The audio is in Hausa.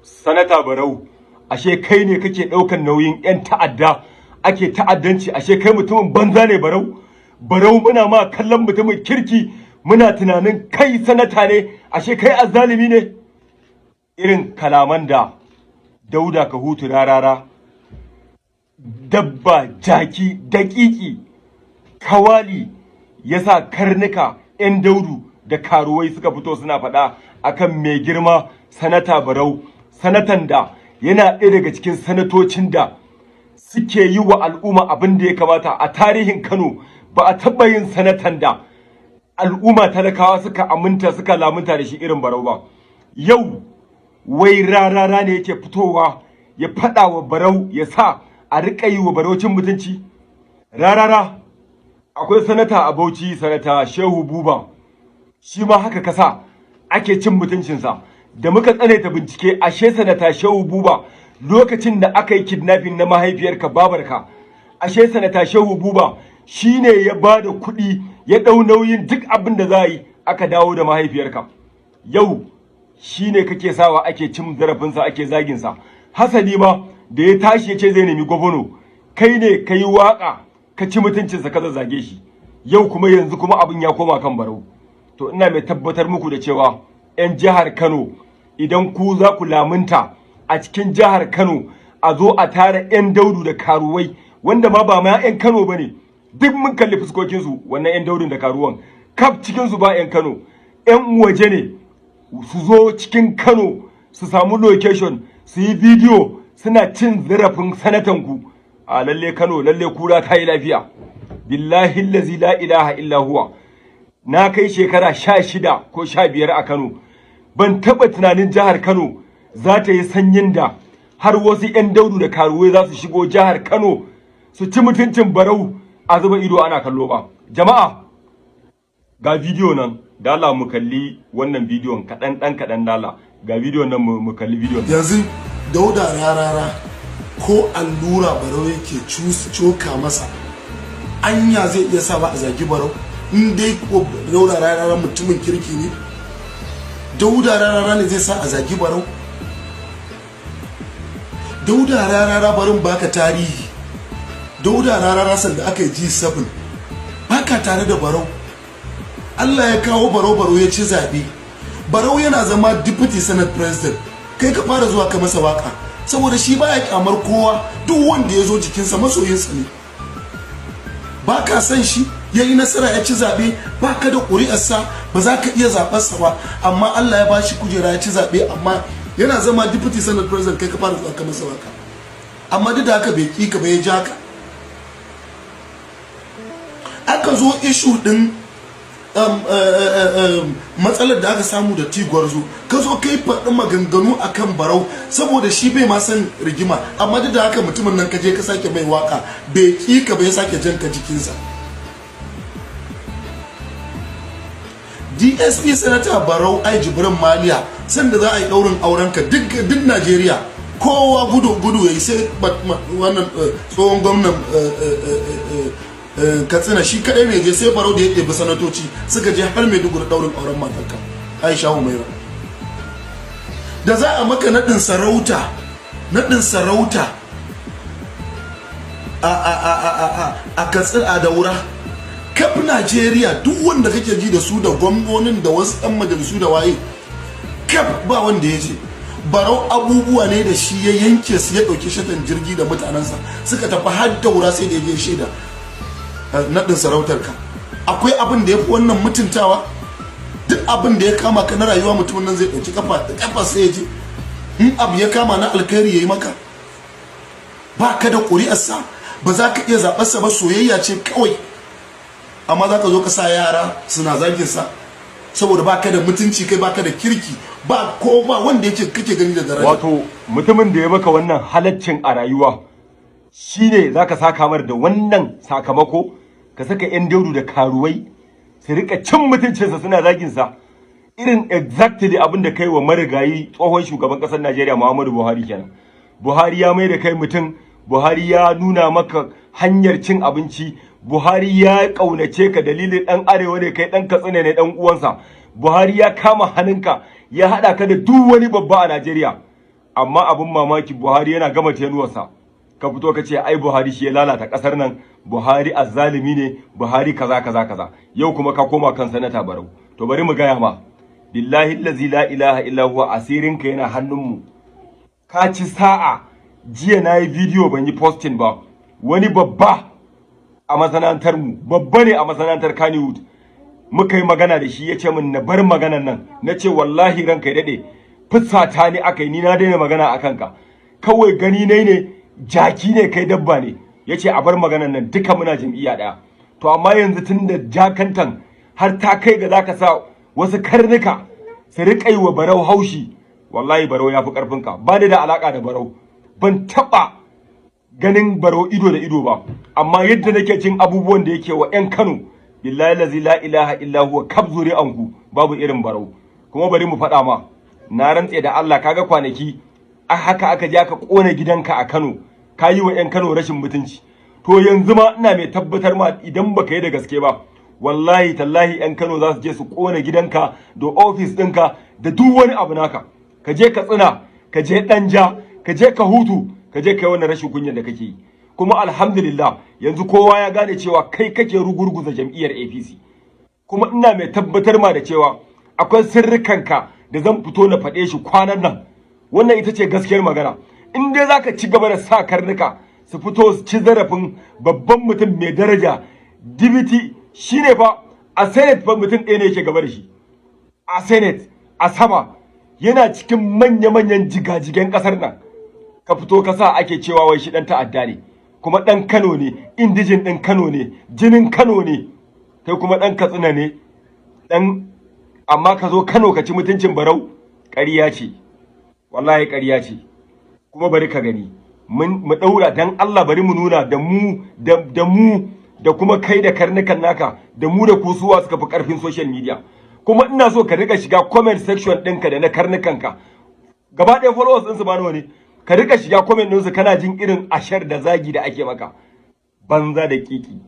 Sanata Barau, ashe kai ne kake ɗaukan nauyin 'yan ta'adda, ake ta'addanci, ashe kai mutumin banza ne Barau. Barau muna ma kallon mutumin kirki, muna tunanin kai sanata ne, ashe kai azzalimi ne. Irin kalaman da Dauda Kahutu Rarara, dabba, jaki, daƙiƙi, kawali yasa karnuka 'yan daudu da karuwai suka fito suna faɗa akan mai girma sanata Barau, sanatan da yana ɗaya daga cikin sanatocin da suke yi wa al'umma abin da ya kamata. A tarihin Kano ba a taɓa yin sanatan da al'umma talakawa suka aminta suka lamunta da shi irin Barau ba. Yau wai Rarara ne yake fitowa ya faɗa wa Barau, ya sa a riƙa yi wa Barau cin mutunci. Rarara, akwai sanata a Bauchi, sanata Shehu Buba, shi ma haka kasa ake cin mutuncinsa. Da muka tsanaita bincike, ashe sanata Shehu Buba lokacin da aka yi kidnapping na mahaifiyarka babarka, ashe sanata Shehu Buba shine ya ba da kuɗi, ya ɗau nauyin duk abin da za a yi aka dawo da mahaifiyarka. Yau shine kake sawa ake cin zarafinsa, ake zaginsa. Hasali ma da ya tashi ya ce zai nemi gwamna, kai ne ka yi waƙa ka ci mutuncinsa ka zazzage shi. Yau kuma yanzu kuma abin ya koma kan Barau. To ina mai tabbatar muku da cewa 'yan jihar Kano, idan ku za ku lamunta a cikin jihar Kano a zo a tara 'yan daudu da karuwai, wanda ma ba ma 'yan Kano ba ne, duk mun kalli fuskokinsu wannan 'yan daudun da karuwan, kaf cikinsu ba 'yan Kano, 'yan waje ne, su zo cikin Kano su samu location su yi bidiyo suna cin zarafin sanatanku. A lalle Kano, lalle kura ta yi lafiya. Billahi allazi la ilaha illa huwa. Na kai shekara 16 ko 15 a Kano, ban taɓa tunanin jihar Kano za ta yi sanyin da har wasu 'yan daudu da karuwai za su shigo jihar Kano su ci mutuncin Barau a zuba ido ana kallo ba. Jama'a, ga bidiyo nan, da Allah mu kalli wannan bidiyon kaɗan dala. Ga bidiyon nan mu kalli bidiyon. Yanzu Dauda Rarara ko allura Barau yake coka masa, anya zai iya sa ba a zagi Barau? In dai ko Dauda Rarara mutumin kirki ne, Dauda Rarara ne zai sa a zagi Barau? Dauda Rarara, barin baka tarihi, Dauda Rarara sanda aka yi G7 baka tare da Barau. Allah ya kawo Barau ya ci zabe. Barau yana zama deputy senate president, kai ka fara zuwa ka masa waka, saboda shi baya kyamar kowa, duk wanda ya zo jikinsa masoyinsa ne. Baka san shi, yayi nasara ya ci zabe, baka da ƙuri'arsa, ba za ka iya zaɓarsa ba, amma Allah ya bashi kujera ya ci zabe, amma yana zama deputy senate president kai ka fara zuwa ka masa waka. Amma duk da haka bai ki ka ba, ya ja ka. Aka zo issue din matsalar da aka samu da Tigwarzo, ka zo kai faɗi maganganu akan Barau saboda shi bai ma san rigima, amma duk da haka mutumin nan ka je ka sake mai waka, bai ki ka bai sake janka jikinsa. DSP Senator Barau ai Jibrin Maliya, sanda za a yi ɗaurin aurenka duk Najeriya kowa gudu yayi, sai wannan tsohon gwamnan Katsina shi kadai ne je, sai Barau da ya ɗebi sanatoci suka je har Maiduguri ɗaurin auren matarka Aisha Umaira. Da za a maka naɗin sarauta a Katsina a Daura, kaf Najeriya duk wanda kake ji da su da gwamnonin da wasu ɗan majalisu da waye, kaf ba wanda ya je. Barau abubuwa ne da shi ya yanke su, ya ɗauki shatan jirgi da mutanensa suka tafi har Daura, sai da ya je shaida naɗin sarautarka. Akwai abin da ya fi wannan mutuntawa? Duk abin da ya kama ka na rayuwa mutumin nan zai ɗauki kafa sai ya je. In abu ya kama na alkhairi ya yi maka, ba ka da ƙuri'arsa, ba za ka iya zaɓarsa ba, soyayya ce kawai, amma za ka zo ka sa yara suna zaginsa saboda ba ka da mutunci, kai ba ka da kirki, ba ko ba wanda yake kake gani da daraja. Wato mutumin da ya maka wannan halaccin a rayuwa shine zaka saka mar da wannan sakamako, ka saka 'yan daudu da karuwai su rika cin mutuncinsa suna zaginsa, irin exactly abin da kai wa marigayi tsohon shugaban ƙasar Najeriya Muhammadu Buhari kenan. Buhari ya mai da kai mutum, Buhari ya nuna maka hanyar cin abinci, Buhari ya ƙaunace ka dalilin ɗan arewa ne kai, ɗan Katsina ne ɗan uwansa. Buhari ya kama hannunka ya haɗa ka da duk wani babba a Najeriya. amma abin mamaki Buhari yana gama tenuwarsa ka fito ka ce ai Buhari shi ya lalata kasar nan, Buhari azzalimi ne, Buhari kaza kaza kaza. Yau kuma ka koma kan sanata Barau. To bari mu gaya ma, billahi allazi la ilaha illa huwa, asirinka yana hannunmu. Ka ci sa'a, jiya na yi bidiyo ban yi posting ba, wani babba a masana'antar mu, babba ne a masana'antar Kannywood, muka yi magana da shi ya ce min na bar maganan nan. Na ce wallahi ranka ya daɗe, fusata ne aka yi, ni na daina magana a kanka, kawai gani ne jaki ne kai, dabba ne. Ya ce a bar maganan nan, duka muna jam'iyya ɗaya. To amma yanzu tun da jakantan har ta kai ga zaka sa wasu karnuka su riƙa yi wa Barau haushi, wallahi Barau ya fi ƙarfinka. Ba da alaƙa da Barau, ban taɓa ganin Barau ido da ido ba, amma yadda nake cin abubuwan da yake wa 'yan Kano, billahi lazi la ilaha illa huwa, kab zuri'anku babu irin Barau. Kuma bari mu faɗa ma, na rantse da Allah, kaga kwanaki haka aka je aka ƙona gidanka a Kano, ka yi wa 'yan Kano rashin mutunci. To yanzu ma ina mai tabbatar ma, idan baka yi da gaske ba, wallahi tallahi 'yan Kano za su je su ƙona gidanka da ofis ɗinka da duk wani abu naka. Ka je ka tsina, ka je Danja, ka je ka hutu, ka je kai wannan rashin kunya da kake yi. Kuma alhamdulillah yanzu kowa ya gane cewa kai kake rugurguza jam'iyyar APC. Kuma ina mai tabbatar ma da cewa akwai sirrikanka da zan fito na faɗe shi kwanan nan. Wannan ita ce gaskiyar magana. In dai zaka ci gaba da sa karnuka su fito su ci zarafin babban mutum mai daraja, dibiti shine fa a Senate fa mutum ɗaya ne yake gaba da shi. A Senate, a sama, yana cikin manya-manyan jigajigen ƙasar nan. Ka fito ka sa ake cewa wai shi ɗan ta'adda ne, kuma ɗan Kano ne, indijin ɗin Kano ne, jinin Kano ne, kai kuma ɗan Katsina ne, amma ka zo Kano ka ci mutuncin Barau, ƙarya ce, wallahi ƙarya ce. Kuma bari ka gani, mu ɗaura dan Allah, bari mu nuna da mu da kuma kai da karnukan naka, da mu da kusuwa suka fi ƙarfin social media. Kuma ina so ka riƙa shiga comment section ɗinka da na karnukanka, gaba ɗaya followers ɗinsu ba nawa ne, ka riƙa shiga comment ɗinsu kana jin irin ashar da zagi da ake maka, banza da kiki.